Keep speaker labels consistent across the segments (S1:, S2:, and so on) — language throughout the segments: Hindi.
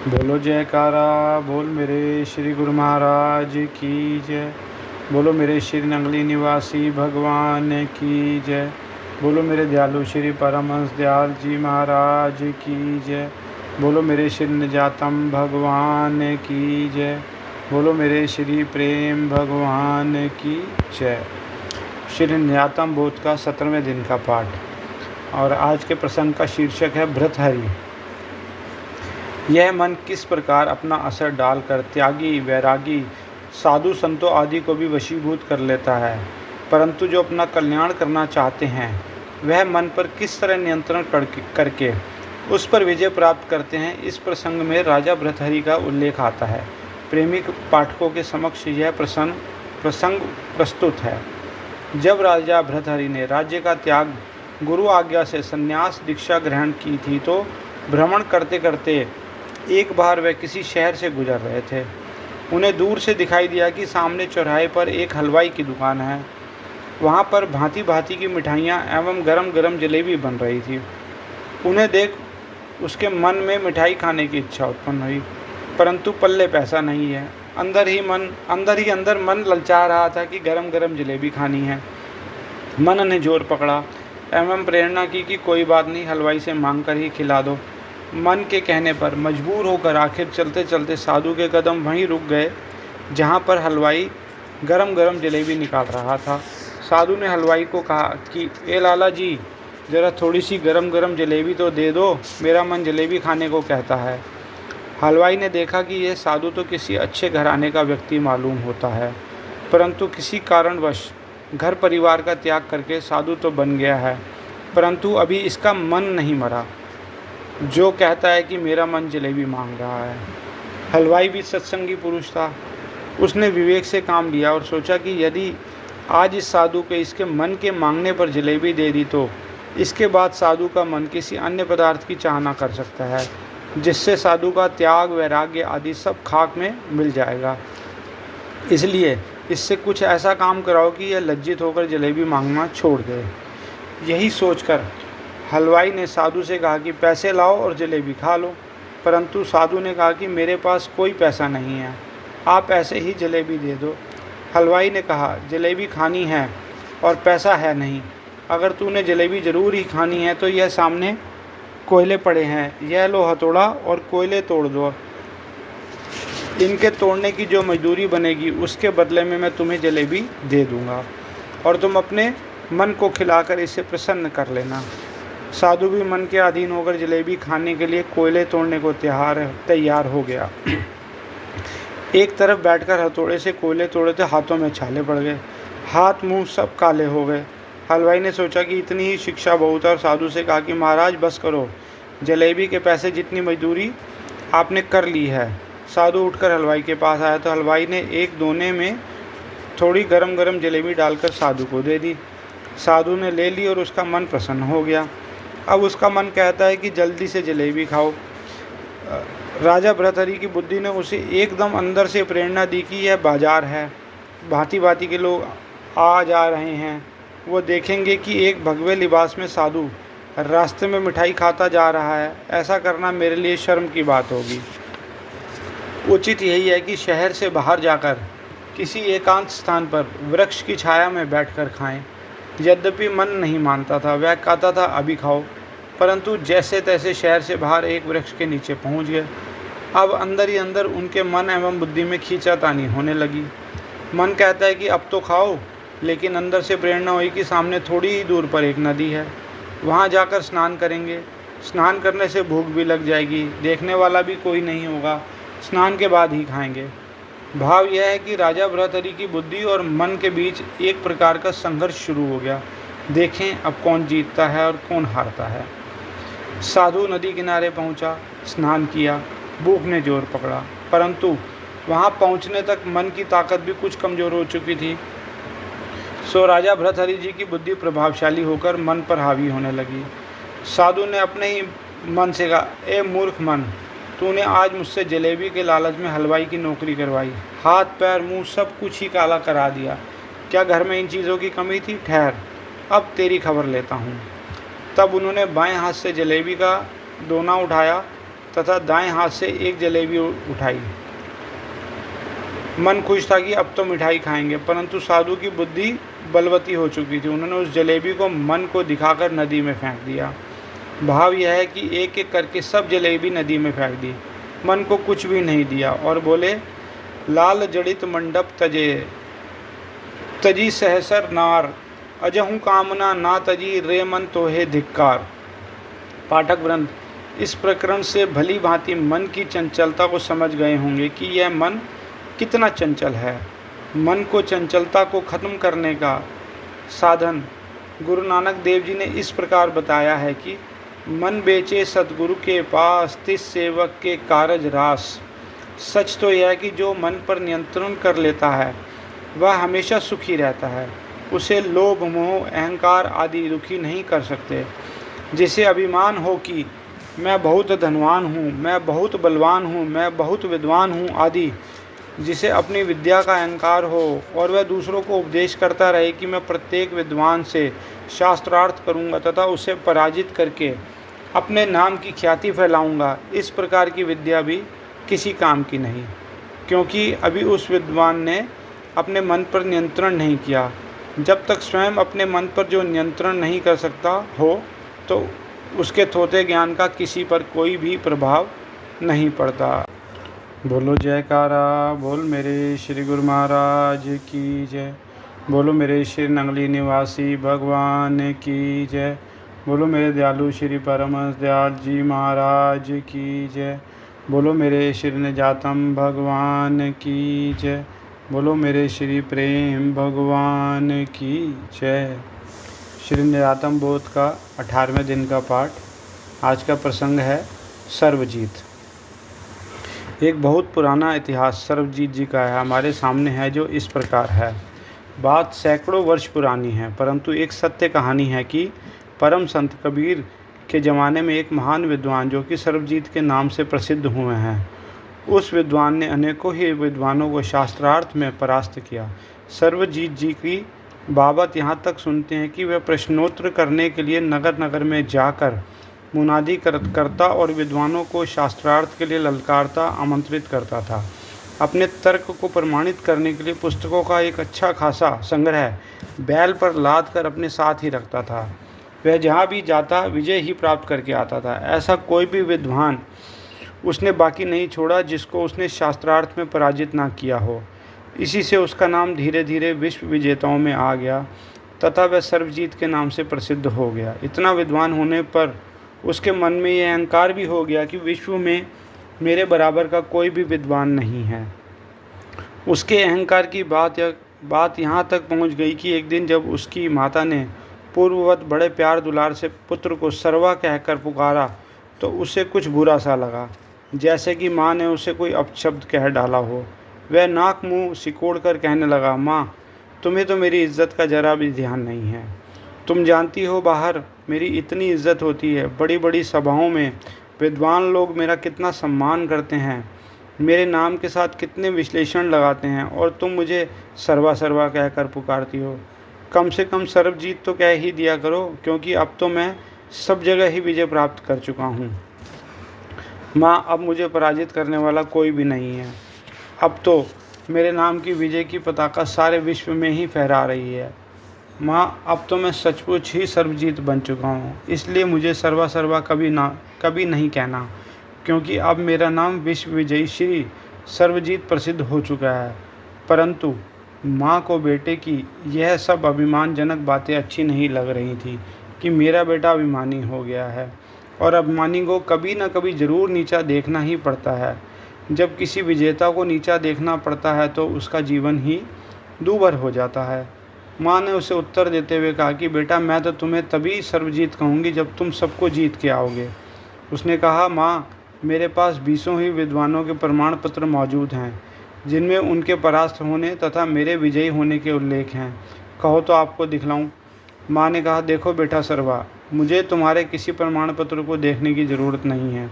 S1: बोलो जयकारा बोल मेरे श्री गुरु महाराज की जय। बोलो मेरे श्री नंगली निवासी भगवान की जय। बोलो मेरे दयालु श्री परमहंस दयाल जी महाराज की जय। बोलो मेरे श्री निजातम भगवान की जय। बोलो मेरे श्री प्रेम भगवान की जय। श्री निजातम बोध का 17वें दिन का पाठ और आज के प्रसंग का शीर्षक है भृतहरि। यह मन किस प्रकार अपना असर डालकर त्यागी, वैरागी, साधु संतों आदि को भी वशीभूत कर लेता है, परंतु जो अपना कल्याण करना चाहते हैं वह मन पर किस तरह नियंत्रण करके उस पर विजय प्राप्त करते हैं, इस प्रसंग में राजा भृतहरि का उल्लेख आता है। प्रेमी पाठकों के समक्ष यह प्रसंग प्रस्तुत है। जब राजा भृतहरि ने राज्य का त्याग गुरु आज्ञा से संन्यास दीक्षा ग्रहण की थी तो भ्रमण करते करते एक बार वह किसी शहर से गुजर रहे थे। उन्हें दूर से दिखाई दिया कि सामने चौराहे पर एक हलवाई की दुकान है। वहाँ पर भांति भांति की मिठाइयाँ एवं गरम गरम जलेबी बन रही थी। उन्हें देख उसके मन में मिठाई खाने की इच्छा उत्पन्न हुई, परंतु पल्ले पैसा नहीं है। अंदर ही अंदर मन ललचा रहा था कि गरम गरम जलेबी खानी है। मन ने जोर पकड़ा एवं प्रेरणा की कि कोई बात नहीं, हलवाई से मांग कर ही खिला दो। मन के कहने पर मजबूर होकर आखिर चलते चलते साधु के कदम वहीं रुक गए जहाँ पर हलवाई गरम गरम जलेबी निकाल रहा था। साधु ने हलवाई को कहा कि ए लाला जी, ज़रा थोड़ी सी गरम गरम जलेबी तो दे दो, मेरा मन जलेबी खाने को कहता है। हलवाई ने देखा कि यह साधु तो किसी अच्छे घराने का व्यक्ति मालूम होता है, परंतु किसी कारणवश घर परिवार का त्याग करके साधु तो बन गया है, परंतु अभी इसका मन नहीं मरा जो कहता है कि मेरा मन जलेबी मांग रहा है। हलवाई भी सत्संगी पुरुष था। उसने विवेक से काम लिया और सोचा कि यदि आज इस साधु के इसके मन के मांगने पर जलेबी दे दी तो इसके बाद साधु का मन किसी अन्य पदार्थ की चाहना कर सकता है, जिससे साधु का त्याग, वैराग्य आदि सब खाक में मिल जाएगा। इसलिए इससे कुछ ऐसा काम कराओ कि यह लज्जित होकर जलेबी मांगना छोड़ दे। यही सोचकर हलवाई ने साधु से कहा कि पैसे लाओ और जलेबी खा लो, परंतु साधु ने कहा कि मेरे पास कोई पैसा नहीं है, आप ऐसे ही जलेबी दे दो। हलवाई ने कहा जलेबी खानी है और पैसा है नहीं। अगर तूने जलेबी ज़रूर ही खानी है तो यह सामने कोयले पड़े हैं, यह लो हथौड़ा और कोयले तोड़ दो। इनके तोड़ने की जो मजदूरी बनेगी उसके बदले में मैं तुम्हें जलेबी दे दूँगा और तुम अपने मन को खिलाकर इसे प्रसन्न कर लेना। साधु भी मन के अधीन होकर जलेबी खाने के लिए कोयले तोड़ने को तैयार हो गया। एक तरफ बैठकर हथौड़े से कोयले तोड़े तो हाथों में छाले पड़ गए, हाथ मुंह सब काले हो गए। हलवाई ने सोचा कि इतनी ही शिक्षा बहुत है और साधु से कहा कि महाराज बस करो, जलेबी के पैसे जितनी मजदूरी आपने कर ली है। साधु उठकर हलवाई के पास आया तो हलवाई ने एक दोने में थोड़ी गरम गरम जलेबी डालकर साधु को दे दी। साधु ने ले ली और उसका मन प्रसन्न हो गया। अब उसका मन कहता है कि जल्दी से जलेबी खाओ। राजा भृतहरि की बुद्धि ने उसे एकदम अंदर से प्रेरणा दी कि यह बाजार है, भांति भांति के लोग आ जा रहे हैं। वो देखेंगे कि एक भगवे लिबास में साधु रास्ते में मिठाई खाता जा रहा है, ऐसा करना मेरे लिए शर्म की बात होगी। उचित यही है कि शहर से बाहर जाकर किसी एकांत स्थान पर वृक्ष की छाया में बैठकर खाएं। यद्यपि मन नहीं मानता था, वह कहता था अभी खाओ, परंतु जैसे तैसे शहर से बाहर एक वृक्ष के नीचे पहुंच गए। अब अंदर ही अंदर उनके मन एवं बुद्धि में खींचातानी होने लगी। मन कहता है कि अब तो खाओ, लेकिन अंदर से प्रेरणा हुई कि सामने थोड़ी ही दूर पर एक नदी है, वहां जाकर स्नान करेंगे। स्नान करने से भूख भी लग जाएगी, देखने वाला भी कोई नहीं होगा, स्नान के बाद ही खाएंगे। भाव यह है कि राजा भृतहरि की बुद्धि और मन के बीच एक प्रकार का संघर्ष शुरू हो गया। देखें अब कौन जीतता है और कौन हारता है। साधु नदी किनारे पहुंचा, स्नान किया, भूख ने जोर पकड़ा, परंतु वहां पहुंचने तक मन की ताकत भी कुछ कमज़ोर हो चुकी थी। सो राजा भृतहरि जी की बुद्धि प्रभावशाली होकर मन पर हावी होने लगी। साधु ने अपने ही मन से कहा, ए मूर्ख मन, तूने आज मुझसे जलेबी के लालच में हलवाई की नौकरी करवाई, हाथ पैर मुंह सब कुछ ही काला करा दिया। क्या घर में इन चीज़ों की कमी थी? ठहर, अब तेरी खबर लेता हूँ। तब उन्होंने बाएं हाथ से जलेबी का दोना उठाया तथा दाएं हाथ से एक जलेबी उठाई। मन खुश था कि अब तो मिठाई खाएंगे, परंतु साधु की बुद्धि बलवती हो चुकी थी। उन्होंने उस जलेबी को मन को दिखाकर नदी में फेंक दिया। भाव यह है कि एक एक करके सब जलेबी नदी में फेंक दी, मन को कुछ भी नहीं दिया और बोले, लाल जड़ित मंडप तजे तजी सहसर नार, अजहू कामना ना तजी रे मन तोहे धिक्कार। पाठक वृंद, इस प्रकरण से भली भांति मन की चंचलता को समझ गए होंगे कि यह मन कितना चंचल है। मन को चंचलता को खत्म करने का साधन गुरु नानक देव जी ने इस प्रकार बताया है कि मन बेचे सतगुरु के पास, तिस सेवक के कारज रास। सच तो यह है कि जो मन पर नियंत्रण कर लेता है वह हमेशा सुखी रहता है। उसे लोभ, मोह, अहंकार आदि दुखी नहीं कर सकते। जिसे अभिमान हो कि मैं बहुत धनवान हूँ, मैं बहुत बलवान हूँ, मैं बहुत विद्वान हूँ आदि, जिसे अपनी विद्या का अहंकार हो और वह दूसरों को उपदेश करता रहे कि मैं प्रत्येक विद्वान से शास्त्रार्थ करूँगा तथा उसे पराजित करके अपने नाम की ख्याति फैलाऊँगा, इस प्रकार की विद्या भी किसी काम की नहीं, क्योंकि अभी उस विद्वान ने अपने मन पर नियंत्रण नहीं किया। जब तक स्वयं अपने मन पर जो नियंत्रण नहीं कर सकता हो तो उसके थोथे ज्ञान का किसी पर कोई भी प्रभाव नहीं पड़ता। बोलो जयकारा, बोल मेरे श्री गुरु महाराज की जय। बोलो मेरे श्री नंगली निवासी भगवान की जय। बोलो मेरे दयालु श्री परमहंस दयाल जी महाराज की जय। बोलो मेरे श्री निजातम भगवान की जय। बोलो मेरे श्री प्रेम भगवान की जय। श्री निजातम बोध का 18वें दिन का पाठ। आज का प्रसंग है सर्वजीत। एक बहुत पुराना इतिहास सर्वजीत जी का है, हमारे सामने है, जो इस प्रकार है। बात सैकड़ों वर्ष पुरानी है, परंतु एक सत्य कहानी है कि परम संत कबीर के ज़माने में एक महान विद्वान जो कि सर्वजीत के नाम से प्रसिद्ध हुए हैं, उस विद्वान ने अनेकों ही विद्वानों को शास्त्रार्थ में परास्त किया। सर्वजीत जी की बाबत यहाँ तक सुनते हैं कि वह प्रश्नोत्तर करने के लिए नगर नगर में जाकर मुनादी करता और विद्वानों को शास्त्रार्थ के लिए ललकारता, आमंत्रित करता था। अपने तर्क को प्रमाणित करने के लिए पुस्तकों का एक अच्छा खासा संग्रह बैल पर लाद कर अपने साथ ही रखता था। वह जहाँ भी जाता विजय ही प्राप्त करके आता था। ऐसा कोई भी विद्वान उसने बाकी नहीं छोड़ा जिसको उसने शास्त्रार्थ में पराजित ना किया हो। इसी से उसका नाम धीरे धीरे विश्व विजेताओं में आ गया तथा वह सर्वजीत के नाम से प्रसिद्ध हो गया। इतना विद्वान होने पर उसके मन में यह अहंकार भी हो गया कि विश्व में मेरे बराबर का कोई भी विद्वान नहीं है। उसके अहंकार की बात यहाँ तक पहुँच गई कि एक दिन जब उसकी माता ने पूर्ववत बड़े प्यार दुलार से पुत्र को सर्वा कहकर पुकारा तो उसे कुछ बुरा सा लगा, जैसे कि माँ ने उसे कोई अपशब्द कह डाला हो। वह नाक मुंह सिकोड़ कर कहने लगा, माँ, तुम्हें तो मेरी इज्जत का जरा भी ध्यान नहीं है। तुम जानती हो बाहर मेरी इतनी इज्जत होती है, बड़ी बड़ी सभाओं में विद्वान लोग मेरा कितना सम्मान करते हैं, मेरे नाम के साथ कितने विश्लेषण लगाते हैं, और तुम मुझे सर्वा सर्वा कहकर पुकारती हो। कम से कम सर्वजीत तो कह ही दिया करो, क्योंकि अब तो मैं सब जगह ही विजय प्राप्त कर चुका हूँ। माँ, अब मुझे पराजित करने वाला कोई भी नहीं है। अब तो मेरे नाम की विजय की पताका सारे विश्व में ही फहरा रही है। माँ, अब तो मैं सचमुच ही सर्वजीत बन चुका हूँ, इसलिए मुझे सर्वा सर्वा कभी नहीं कहना, क्योंकि अब मेरा नाम विश्व विजयी श्री सर्वजीत प्रसिद्ध हो चुका है। परंतु माँ को बेटे की यह सब अभिमानजनक बातें अच्छी नहीं लग रही थी कि मेरा बेटा अभिमानी हो गया है, और अभिमानी को कभी न कभी ज़रूर नीचा देखना ही पड़ता है। जब किसी विजेता को नीचा देखना पड़ता है तो उसका जीवन ही दूभर हो जाता है। माँ ने उसे उत्तर देते हुए कहा कि बेटा, मैं तो तुम्हें तभी सर्वजीत कहूँगी जब तुम सबको जीत के आओगे। उसने कहा, माँ, मेरे पास 20 ही विद्वानों के प्रमाण पत्र मौजूद हैं, जिनमें उनके परास्त होने तथा मेरे विजयी होने के उल्लेख हैं। कहो तो आपको दिखलाऊं? माँ ने कहा, देखो बेटा सर्वा, मुझे तुम्हारे किसी प्रमाण पत्र को देखने की ज़रूरत नहीं है।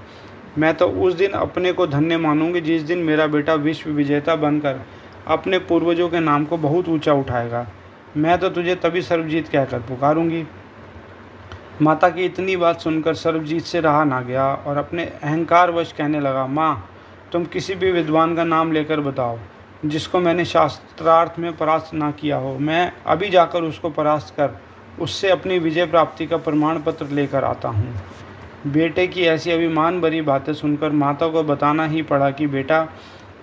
S1: मैं तो उस दिन अपने को धन्य मानूंगी जिस दिन मेरा बेटा विश्व विजेता बनकर अपने पूर्वजों के नाम को बहुत ऊंचा उठाएगा। मैं तो तुझे तभी सर्वजीत कहकर पुकारूंगी। माता की इतनी बात सुनकर सर्वजीत से रहा ना गया और अपने अहंकारवश कहने लगा, माँ, तुम किसी भी विद्वान का नाम लेकर बताओ जिसको मैंने शास्त्रार्थ में परास्त ना किया हो। मैं अभी जाकर उसको परास्त कर उससे अपनी विजय प्राप्ति का प्रमाण पत्र लेकर आता हूँ। बेटे की ऐसी अभिमान भरी बातें सुनकर माता को बताना ही पड़ा कि बेटा,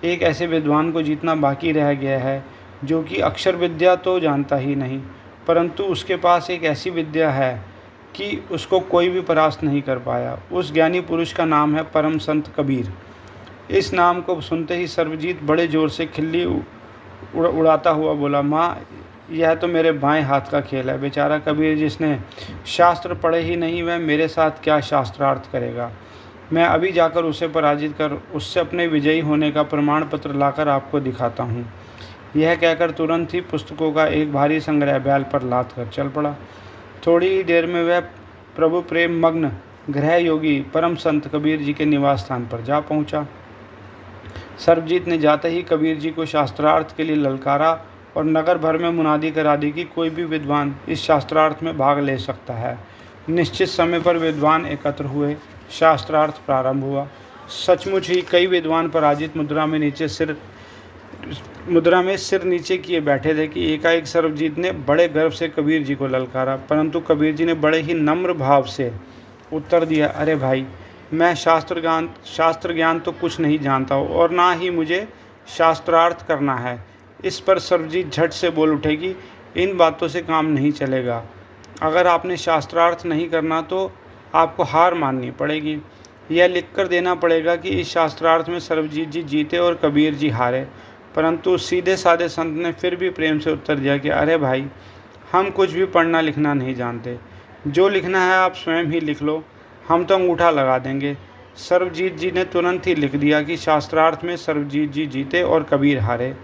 S1: एक ऐसे विद्वान को जीतना बाकी रह गया है जो कि अक्षर विद्या तो जानता ही नहीं, परंतु उसके पास एक ऐसी विद्या है कि उसको कोई भी परास्त नहीं कर पाया। उस ज्ञानी पुरुष का नाम है परम संत कबीर। इस नाम को सुनते ही सर्वजीत बड़े जोर से खिल्ली उड़ाता हुआ बोला, माँ, यह तो मेरे बाएं हाथ का खेल है। बेचारा कबीर जिसने शास्त्र पढ़े ही नहीं, वह मेरे साथ क्या शास्त्रार्थ करेगा। मैं अभी जाकर उसे पराजित कर उससे अपने विजयी होने का प्रमाण पत्र लाकर आपको दिखाता हूँ। यह कहकर तुरंत ही पुस्तकों का एक भारी संग्रह बैल पर लाद कर चल पड़ा। थोड़ी ही देर में वह प्रभु प्रेम मग्न गृह योगी परम संत कबीर जी के निवास स्थान पर जा पहुँचा। सर्वजीत ने जाते ही कबीर जी को शास्त्रार्थ के लिए ललकारा और नगर भर में मुनादी करा दी कि कोई भी विद्वान इस शास्त्रार्थ में भाग ले सकता है। निश्चित समय पर विद्वान एकत्र हुए, शास्त्रार्थ प्रारंभ हुआ। सचमुच ही कई विद्वान पराजित मुद्रा में सिर नीचे किए बैठे थे कि एकाएक सर्वजीत ने बड़े गर्व से कबीर जी को ललकारा, परंतु कबीर जी ने बड़े ही नम्र भाव से उत्तर दिया, अरे भाई, मैं शास्त्र ज्ञान तो कुछ नहीं जानता हूँ और ना ही मुझे शास्त्रार्थ करना है। इस पर सर्वजीत झट से बोल उठे कि इन बातों से काम नहीं चलेगा। अगर आपने शास्त्रार्थ नहीं करना तो आपको हार माननी पड़ेगी। यह लिखकर देना पड़ेगा कि इस शास्त्रार्थ में सर्वजीत जी जीते और कबीर जी हारे। परंतु सीधे साधे संत ने फिर भी प्रेम से उत्तर दिया कि अरे भाई, हम कुछ भी पढ़ना लिखना नहीं जानते। जो लिखना है आप स्वयं ही लिख लो, हम तो अंगूठा लगा देंगे। सर्वजीत जी ने तुरंत ही लिख दिया कि शास्त्रार्थ में सर्वजीत जी जीते और कबीर हारे।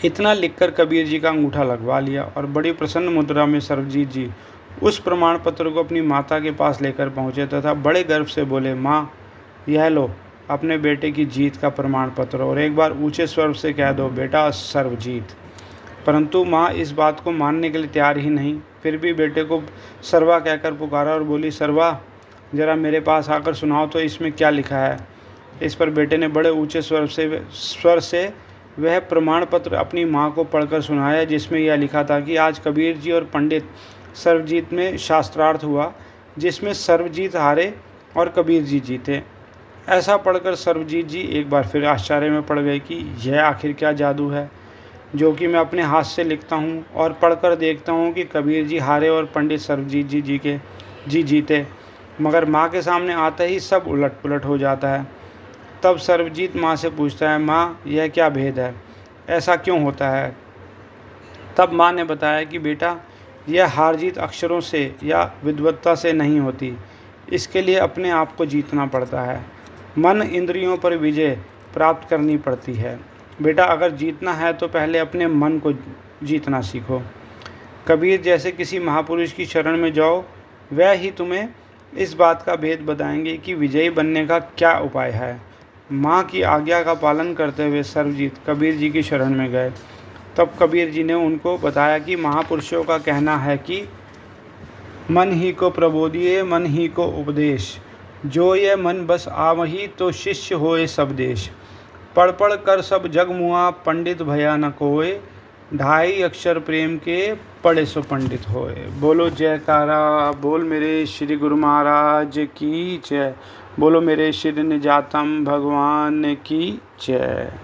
S1: इतना लिखकर कबीर जी का अंगूठा लगवा लिया और बड़ी प्रसन्न मुद्रा में सर्वजीत जी उस प्रमाण पत्र को अपनी माता के पास लेकर पहुँचे तथा बड़े गर्व से बोले, माँ, यह लो अपने बेटे की जीत का प्रमाण पत्र और एक बार ऊंचे स्वर से कह दो, बेटा सर्वजीत। परंतु माँ इस बात को मानने के लिए तैयार ही नहीं। फिर भी बेटे को सर्वा कहकर पुकारा और बोली, सर्वा, ज़रा मेरे पास आकर सुनाओ तो इसमें क्या लिखा है। इस पर बेटे ने बड़े ऊंचे स्वर से वह प्रमाण पत्र अपनी माँ को पढ़कर सुनाया, जिसमें यह लिखा था कि आज कबीर जी और पंडित सर्वजीत में शास्त्रार्थ हुआ, जिसमें सर्वजीत हारे और कबीर जी जीते। ऐसा पढ़कर सर्वजीत जी एक बार फिर आश्चर्य में पड़ गए कि यह आखिर क्या जादू है जो कि मैं अपने हाथ से लिखता हूँ और पढ़कर देखता हूँ कि कबीर जी हारे और पंडित सर्वजीत जी जीते, मगर माँ के सामने आते ही सब उलट पुलट हो जाता है। तब सर्वजीत माँ से पूछता है, माँ, यह क्या भेद है, ऐसा क्यों होता है। तब माँ ने बताया कि बेटा, यह हार जीत अक्षरों से या विद्वत्ता से नहीं होती, इसके लिए अपने आप को जीतना पड़ता है। मन इंद्रियों पर विजय प्राप्त करनी पड़ती है। बेटा, अगर जीतना है तो पहले अपने मन को जीतना सीखो। कबीर जैसे किसी महापुरुष की शरण में जाओ, वह ही तुम्हें इस बात का भेद बताएंगे कि विजयी बनने का क्या उपाय है। माँ की आज्ञा का पालन करते हुए सर्वजीत कबीर जी की शरण में गए। तब कबीर जी ने उनको बताया कि महापुरुषों का कहना है कि मन ही को प्रबोधिए, मन ही को उपदेश, जो ये मन बस आवही तो शिष्य होए सब देश। पढ़ पढ़ कर सब जग मुआ, पंडित भया न कोय, ढाई अक्षर प्रेम के पढ़े सो पंडित होए। बोलो जयकारा, बोल मेरे श्री गुरु महाराज की जय। बोलो मेरे श्री निजातम भगवान की जय।